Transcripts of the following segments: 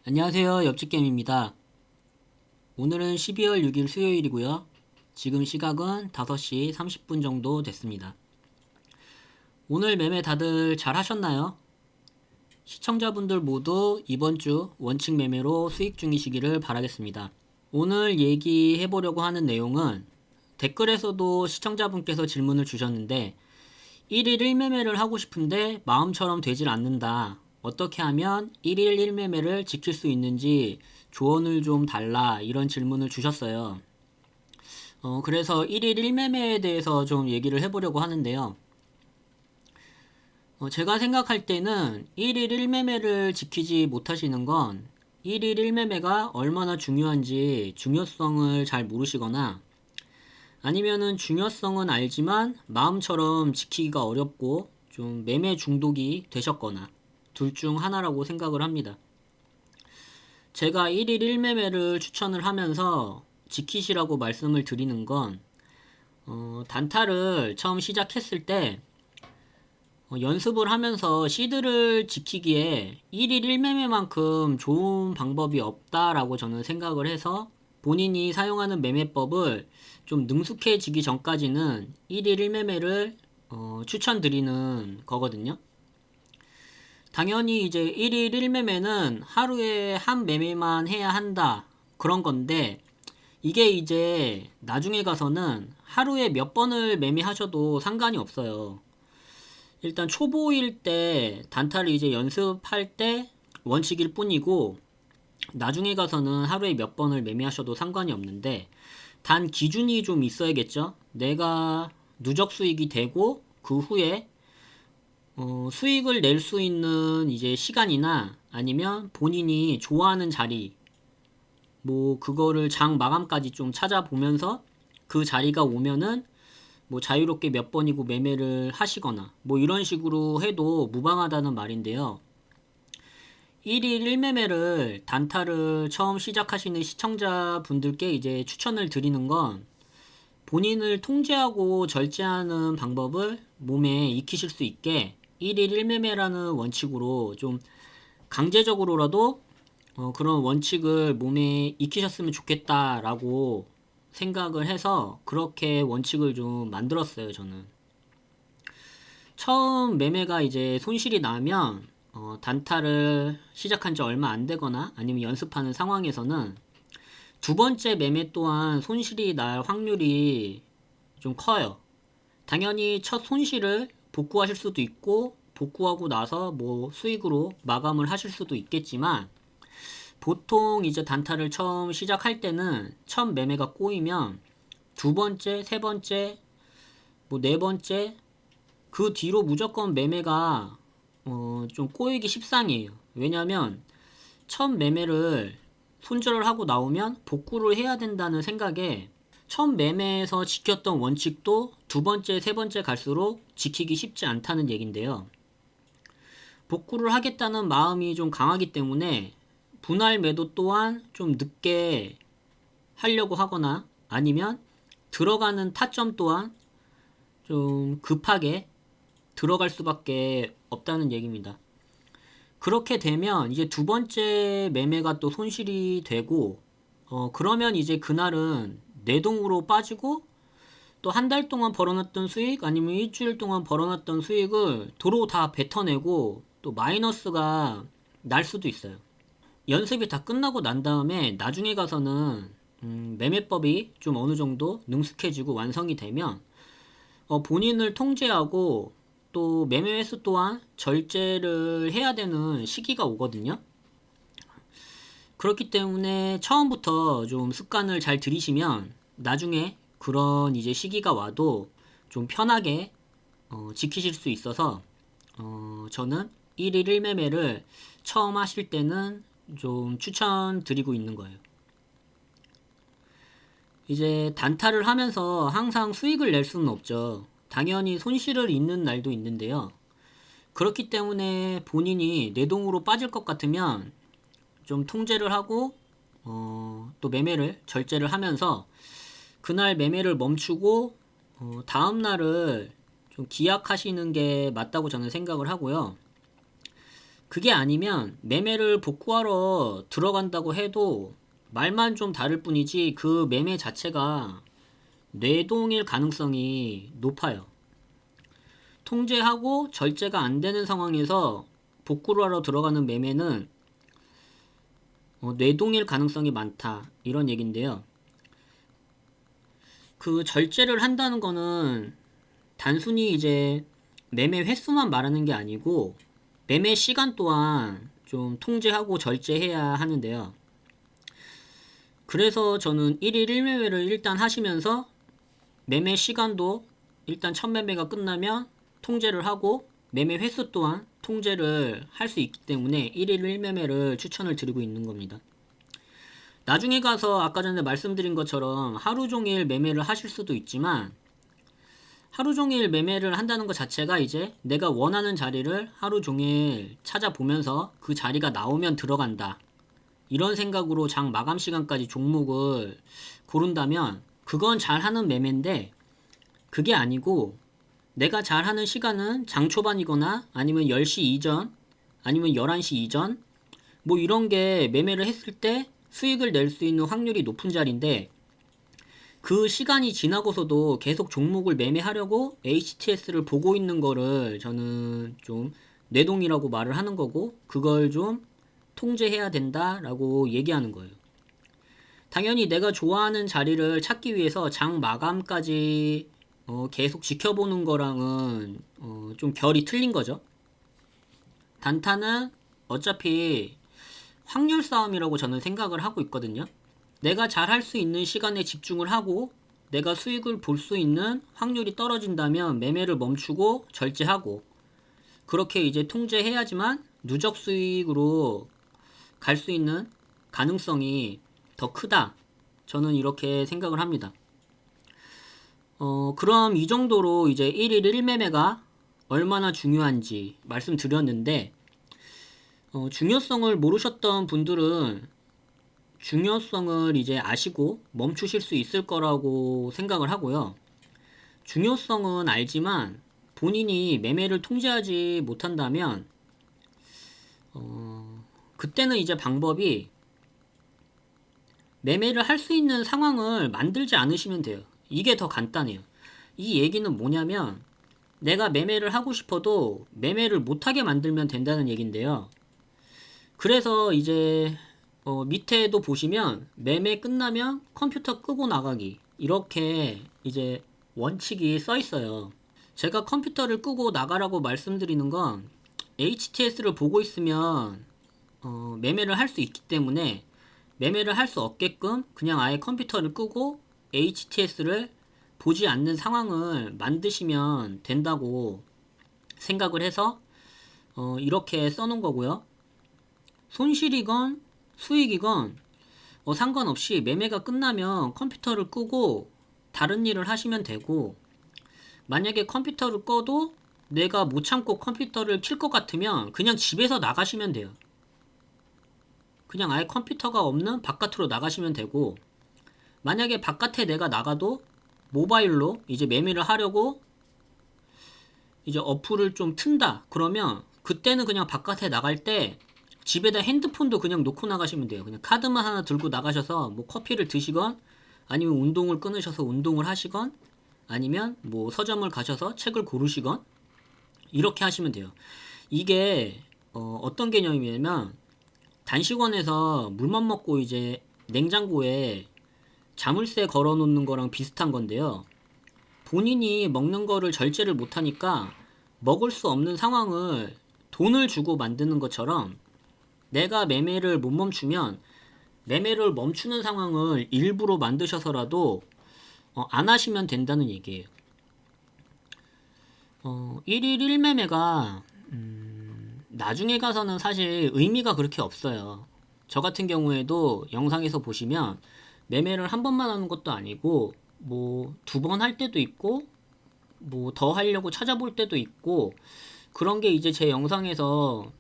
안녕하세요. 옆집게임입니다. 오늘은 12월 6일 수요일이고요. 지금 시각은 5시 30분 정도 됐습니다. 오늘 매매 다들 잘 하셨나요? 시청자분들 모두 이번 주 원칙 매매로 수익 중이시기를 바라겠습니다. 오늘 얘기해 보려고 하는 내용은 댓글에서도 시청자분께서 질문을 주셨는데 1일 1매매를 하고 싶은데 마음처럼 되질 않는다. 어떻게 하면 1일 1매매를 지킬 수 있는지 조언을 좀 달라, 이런 질문을 주셨어요. 그래서 1일 1매매에 대해서 좀 얘기를 해보려고 하는데요. 제가 생각할 때는 1일 1매매를 지키지 못하시는 건 1일 1매매가 얼마나 중요한지 중요성을 잘 모르시거나, 아니면은 중요성은 알지만 마음처럼 지키기가 어렵고 좀 매매 중독이 되셨거나, 둘 중 하나라고 생각을 합니다. 제가 1일 1매매를 추천을 하면서 지키시라고 말씀을 드리는 건, 단타를 처음 시작했을 때 연습을 하면서 시드를 지키기에 1일 1매매만큼 좋은 방법이 없다라고 저는 생각을 해서, 본인이 사용하는 매매법을 좀 능숙해지기 전까지는 1일 1매매를 추천드리는 거거든요. 당연히 이제 1일 1매매는 하루에 한 매매만 해야 한다, 그런 건데, 이게 이제 나중에 가서는 하루에 몇 번을 매매하셔도 상관이 없어요. 일단 초보일 때 단타를 이제 연습할 때 원칙일 뿐이고, 나중에 가서는 하루에 몇 번을 매매하셔도 상관이 없는데, 단 기준이 좀 있어야겠죠. 내가 누적 수익이 되고 그 후에 수익을 낼 수 있는 이제 시간이나, 아니면 본인이 좋아하는 자리, 뭐 그거를 장 마감까지 좀 찾아보면서 그 자리가 오면은 뭐 자유롭게 몇 번이고 매매를 하시거나, 뭐 이런 식으로 해도 무방하다는 말인데요. 1일 1매매를 단타를 처음 시작하시는 시청자분들께 이제 추천을 드리는 건, 본인을 통제하고 절제하는 방법을 몸에 익히실 수 있게 1일 1매매라는 원칙으로 좀 강제적으로라도 그런 원칙을 몸에 익히셨으면 좋겠다라고 생각을 해서 그렇게 원칙을 좀 만들었어요, 저는. 처음 매매가 이제 손실이 나면 단타를 시작한 지 얼마 안 되거나 아니면 연습하는 상황에서는 두 번째 매매 또한 손실이 날 확률이 좀 커요. 당연히 첫 손실을 복구하실 수도 있고, 복구하고 나서 뭐 수익으로 마감을 하실 수도 있겠지만, 보통 이제 단타를 처음 시작할 때는 첫 매매가 꼬이면 두 번째, 세 번째, 뭐 네 번째, 그 뒤로 무조건 매매가 좀 꼬이기 십상이에요. 왜냐면 첫 매매를 손절을 하고 나오면 복구를 해야 된다는 생각에, 첫 매매에서 지켰던 원칙도 두 번째, 세 번째 갈수록 지키기 쉽지 않다는 얘긴데요. 복구를 하겠다는 마음이 좀 강하기 때문에 분할 매도 또한 좀 늦게 하려고 하거나, 아니면 들어가는 타점 또한 좀 급하게 들어갈 수밖에 없다는 얘기입니다. 그렇게 되면 이제 두 번째 매매가 또 손실이 되고, 그러면 이제 그날은 내동으로 빠지고, 또 한 달 동안 벌어놨던 수익, 아니면 일주일 동안 벌어놨던 수익을 도로 다 뱉어내고 또 마이너스가 날 수도 있어요. 연습이 다 끝나고 난 다음에 나중에 가서는 매매법이 좀 어느 정도 능숙해지고 완성이 되면 본인을 통제하고 또 매매 횟수 또한 절제를 해야 되는 시기가 오거든요. 그렇기 때문에 처음부터 좀 습관을 잘 들이시면 나중에 그런 이제 시기가 와도 좀 편하게 지키실 수 있어서, 저는 1일 1매매를 처음 하실 때는 좀 추천드리고 있는 거예요. 이제 단타를 하면서 항상 수익을 낼 수는 없죠. 당연히 손실을 잇는 날도 있는데요. 그렇기 때문에 본인이 내동으로 빠질 것 같으면 좀 통제를 하고 또 매매를 절제를 하면서 그날 매매를 멈추고 다음 날을 좀 기약하시는 게 맞다고 저는 생각을 하고요. 그게 아니면 매매를 복구하러 들어간다고 해도 말만 좀 다를 뿐이지 그 매매 자체가 뇌동일 가능성이 높아요. 통제하고 절제가 안 되는 상황에서 복구를 하러 들어가는 매매는 뇌동일 가능성이 많다, 이런 얘기인데요. 그 절제를 한다는 거는 단순히 이제 매매 횟수만 말하는 게 아니고 매매 시간 또한 좀 통제하고 절제해야 하는데요. 그래서 저는 1일 1매매를 일단 하시면서 매매 시간도 일단 첫 매매가 끝나면 통제를 하고 매매 횟수 또한 통제를 할 수 있기 때문에 1일 1매매를 추천을 드리고 있는 겁니다. 나중에 가서 아까 전에 말씀드린 것처럼 하루 종일 매매를 하실 수도 있지만 하루 종일 매매를 한다는 것 자체가 이제 내가 원하는 자리를 하루 종일 찾아보면서 그 자리가 나오면 들어간다, 이런 생각으로 장 마감 시간까지 종목을 고른다면 그건 잘하는 매매인데, 그게 아니고 내가 잘하는 시간은 장 초반이거나 아니면 10시 이전 아니면 11시 이전 뭐 이런 게 매매를 했을 때 수익을 낼 수 있는 확률이 높은 자리인데, 그 시간이 지나고서도 계속 종목을 매매하려고 HTS를 보고 있는 거를 저는 좀 뇌동이라고 말을 하는 거고, 그걸 좀 통제해야 된다라고 얘기하는 거예요. 당연히 내가 좋아하는 자리를 찾기 위해서 장 마감까지 계속 지켜보는 거랑은 좀 결이 틀린 거죠. 단타는 어차피 확률 싸움이라고 저는 생각을 하고 있거든요. 내가 잘할 수 있는 시간에 집중을 하고 내가 수익을 볼 수 있는 확률이 떨어진다면 매매를 멈추고 절제하고, 그렇게 이제 통제해야지만 누적 수익으로 갈 수 있는 가능성이 더 크다, 저는 이렇게 생각을 합니다. 그럼 이 정도로 이제 1일 1매매가 얼마나 중요한지 말씀드렸는데, 중요성을 모르셨던 분들은 중요성을 이제 아시고 멈추실 수 있을 거라고 생각을 하고요. 중요성은 알지만 본인이 매매를 통제하지 못한다면 그때는 이제 방법이 매매를 할 수 있는 상황을 만들지 않으시면 돼요. 이게 더 간단해요. 이 얘기는 뭐냐면 내가 매매를 하고 싶어도 매매를 못하게 만들면 된다는 얘기인데요. 그래서 이제 밑에도 보시면 매매 끝나면 컴퓨터 끄고 나가기, 이렇게 이제 원칙이 써 있어요. 제가 컴퓨터를 끄고 나가라고 말씀드리는 건 HTS를 보고 있으면 매매를 할 수 있기 때문에 매매를 할 수 없게끔 그냥 아예 컴퓨터를 끄고 HTS를 보지 않는 상황을 만드시면 된다고 생각을 해서 이렇게 써놓은 거고요. 손실이건 수익이건 상관없이 매매가 끝나면 컴퓨터를 끄고 다른 일을 하시면 되고, 만약에 컴퓨터를 꺼도 내가 못 참고 컴퓨터를 킬 것 같으면 그냥 집에서 나가시면 돼요. 그냥 아예 컴퓨터가 없는 바깥으로 나가시면 되고, 만약에 바깥에 내가 나가도 모바일로 이제 매매를 하려고 이제 어플을 좀 튼다, 그러면 그때는 그냥 바깥에 나갈 때 집에다 핸드폰도 그냥 놓고 나가시면 돼요. 그냥 카드만 하나 들고 나가셔서 뭐 커피를 드시건 아니면 운동을 끊으셔서 운동을 하시건 아니면 뭐 서점을 가셔서 책을 고르시건 이렇게 하시면 돼요. 이게 어떤 개념이냐면 단식원에서 물만 먹고 이제 냉장고에 자물쇠 걸어 놓는 거랑 비슷한 건데요. 본인이 먹는 거를 절제를 못하니까 먹을 수 없는 상황을 돈을 주고 만드는 것처럼 내가 매매를 못 멈추면 매매를 멈추는 상황을 일부러 만드셔서라도 안 하시면 된다는 얘기예요. 1일 1매매가 나중에 가서는 사실 의미가 그렇게 없어요. 저 같은 경우에도 영상에서 보시면 매매를 한 번만 하는 것도 아니고 뭐 2번 할 때도 있고 뭐 더 하려고 찾아볼 때도 있고, 그런 게 이제 제 영상에서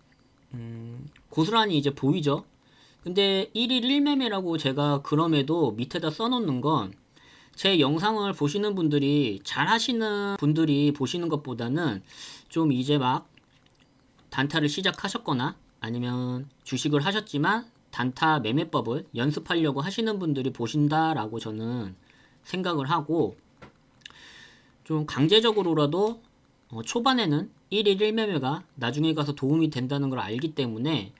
고스란히 이제 보이죠. 근데 1일 1매매라고 제가 그럼에도 밑에다 써놓는 건 제 영상을 보시는 분들이 잘 하시는 분들이 보시는 것보다는 좀 이제 막 단타를 시작하셨거나 아니면 주식을 하셨지만 단타 매매법을 연습하려고 하시는 분들이 보신다라고 저는 생각을 하고, 좀 강제적으로라도 초반에는 1일 1매매가 나중에 가서 도움이 된다는 걸 알기 때문에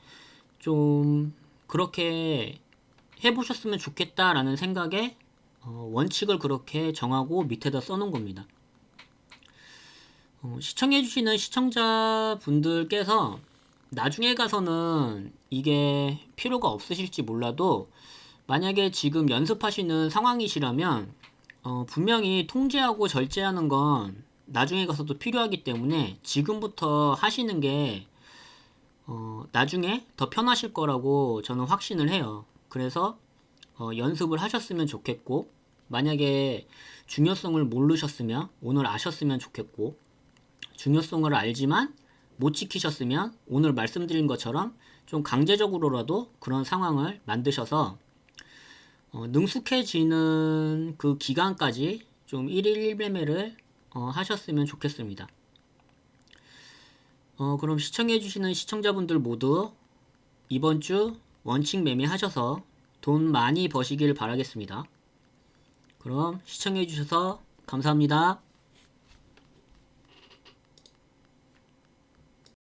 좀 그렇게 해보셨으면 좋겠다라는 생각에 원칙을 그렇게 정하고 밑에다 써놓은 겁니다. 시청해주시는 시청자분들께서 나중에 가서는 이게 필요가 없으실지 몰라도 만약에 지금 연습하시는 상황이시라면 분명히 통제하고 절제하는 건 나중에 가서도 필요하기 때문에 지금부터 하시는 게 나중에 더 편하실 거라고 저는 확신을 해요. 그래서 연습을 하셨으면 좋겠고, 만약에 중요성을 모르셨으면 오늘 아셨으면 좋겠고, 중요성을 알지만 못 지키셨으면 오늘 말씀드린 것처럼 좀 강제적으로라도 그런 상황을 만드셔서 능숙해지는 그 기간까지 좀 1일 1매매를 하셨으면 좋겠습니다. 그럼 시청해주시는 시청자분들 모두 이번 주 원칙 매매 하셔서 돈 많이 버시길 바라겠습니다. 그럼 시청해주셔서 감사합니다.